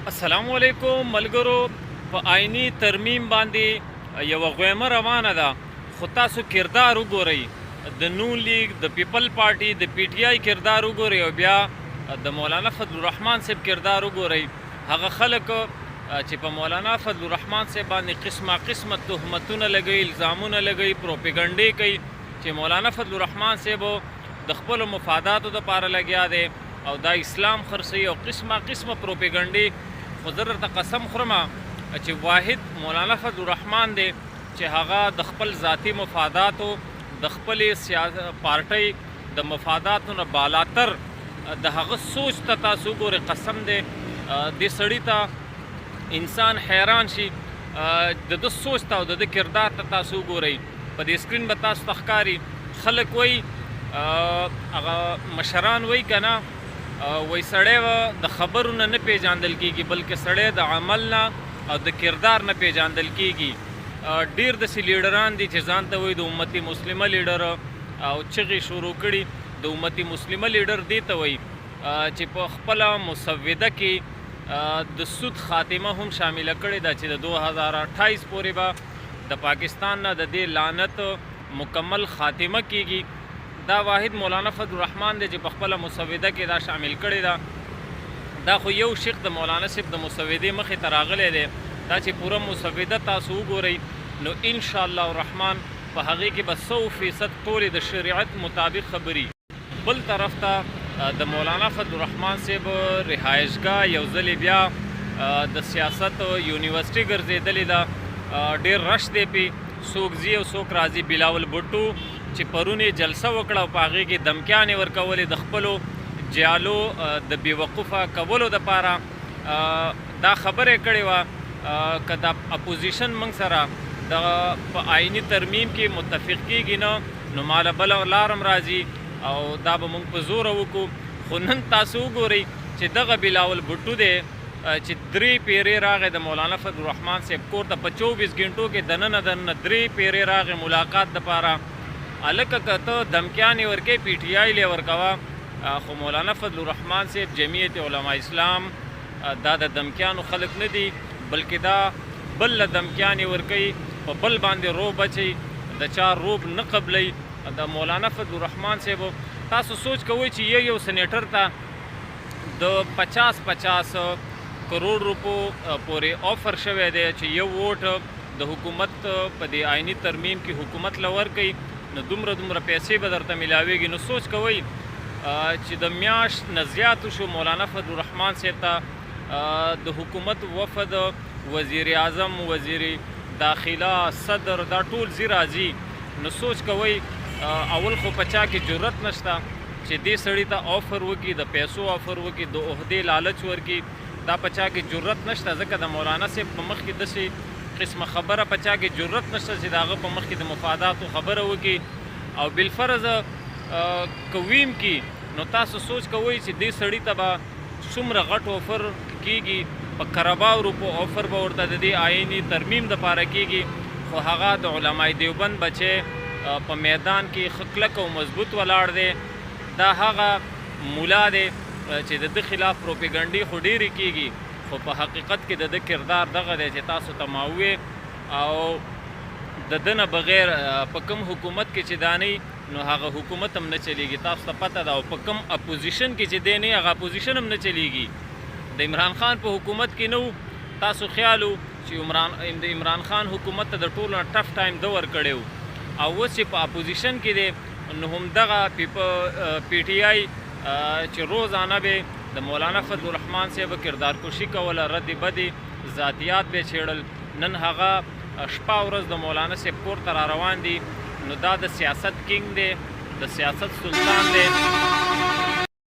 السلام علیکم ملګرو. په آئینی ترمیم باندې یو غویمه روانه ده، خو تاسو کردار وګورئ. د نون لیگ، د پیپل پارټي، د پی ټی آی کردار وګورئ او بیا د مولانا فضل الرحمن صاحب کردار وګورئ. هغه خلک چې په مولانا فضل الرحمن صاحب باندې قسمه قسمه تهمتونه لګوي، الزامونه لګوي، پروپیګنډې کوي چې مولانا فضل الرحمن صاحب د خپلو مفاداتو دپاره لګیا دی او دا اسلام خرڅوي او قسمه قسمه پروپیګنډې. خو زه درته قسم خورم چې واحد مولانا فضل الرحمن دی چې هغه د خپل ذاتي مفاداتو، د خپلې پارټۍ د مفاداتو نه بالاتر د هغه سوچ ته تاسو وګورئ. قسم دی دې سړي ته انسان حیران شي. د ده سوچ ته او د ده کردار ته تاسو وګورئ. په دې سکرین به تاسو ته ښکاري. خلک وایي هغه مشران وایي که نه، وایي سړی د خبرو نه پیژندل کېږي بلکې سړی د عمل نه او د کردار نه پیژندل کېږي. ډېر داسې لیډران دي چې ځان ته وایي د امتي مسلمه لیډر او چغې شروع کړي. د امتي مسلمه لیډر دې ته وایي چې په خپله مسوده کې د سود خاتمه هم شامله کړې ده چې د 2028 پورې به د پاکستان نه د دې لعنت مکمل خاتمه کېږي. دا واحد مولانا فضل الرحمن دی چې په خپله مسوده کې دا شامل کړی ده. دا خو یو شیخ د مولانا صاحب د مسودې مخې ته راغلی دی. دا چې پوره مسوده تاسو وګورئ نو انشاءالله الرحمن په هغې کې به 100% ټولې د شریعت مطابق خبري. بل طرف ته د مولانا فضل الرحمن صاحب رهایشګاه یو ځلې بیا د سیاست یونیورسټي ګرځېدلې ده. ډېر رش دی پې، څوک ځي او څوک راځي. بلاول بټو چې پرون یې جلسه وکړه او په هغې کې دمکیانې ورکولې د خپلو جیالو د بېوقوفه کولو دپاره. دا خبره کړې وه که د اپوزیشن موږ سره د په آئیني ترمیم کې متفق کېږي نه نو ماله بله لارم راځي او دا به موږ په زوره وکړو. خو نن تاسو وګورئ چې دغه بلاول بټو دی چې 3 پیرې راغی د مولانا فضل الرحمن صاحب کور ته په 24 ګنټو کې دننه 3 پیرې راغی ملاقات دپاره. هلکه که ته دمکیانې ورکوې پی ټي آی لی ورکوه، خو مولانا فضل الرحمن صاحب جمعیت علماء اسلام دا د دمکیانو خلک نه دي بلکې دا بل له دمکیانې ورکوي، په بل باندې روب اچوي، د چا روب نه قبلوي. د مولانا فضل الرحمن صاحب تاسو سوچ کوئ چې یو سینیټر ته د 50 کروڑ روپو پورې آفر شوی دی چې یو ووټ د حکومت په دې آئیني ترمیم کې حکومت له ورکوي نو دومره پیسې به درته میلاویږي. نو سوچ کوئ چې د میاشت نه زیاتو شو مولانا فضل الرحمن صاحب ته د حکومت وفد، وزیر اعظم، وزیر داخله، صدر، دا ټول ځي راځي. نو سوچ کوئ اول خو په چا کې جرأت نشته چې دې سړي ته آفر وکړي، د پیسو آفر وکړي، د عهدې لالچ ورکړي. دا په چا کې جرأت نشته ځکه د مولانا صاحب په مخ کې داسې قسمه خبره په چا کې جرأت نشته چې د هغه په مخ کې د مفاداتو خبره وکړي او بالفرض کویم کې. نو تاسو سوچ کوئ چې دې سړي ته به څومره غټ آفر کېږي، په کرباو روپو آفر به ورته د دې آئیني ترمیم دپاره کېږي. خو هغه د علماء دیوبند بچی په میدان کې ښه کلک او مضبوط ولاړ دی. دا هغه مولا دی چې د ده خلاف پروپیګنډې خو ډېرې کېږي خو په حقیقت کې د ده کردار دغه دی چې تاسو ته ما ووې او د ده نه بغیر په کوم حکومت کې چې دا نه نو هغه حکومت هم نه چلیږي. تاسو ته پته ده او په کوم اپوزیشن کې چې دی نه هغه اپوزیشن هم نه چلیږي. د عمران خان په حکومت کې نه و، تاسو خیال و چې د عمران خان حکومت ته د ټولو نه ټف ټایم ده ورکړی و او اوس چې په اپوزیشن کې دی نو همدغه پی ټي آی چې روزانه به د مولانا فضل الرحمن صاحب کردارکشي کوله، ردې بدې ذاتیات به څېړل. نن هغه شپه ورځ د مولانا صاحب کور ته را روان دي. نو دا د سیاست کینګ دی، د سیاست سلطان دی.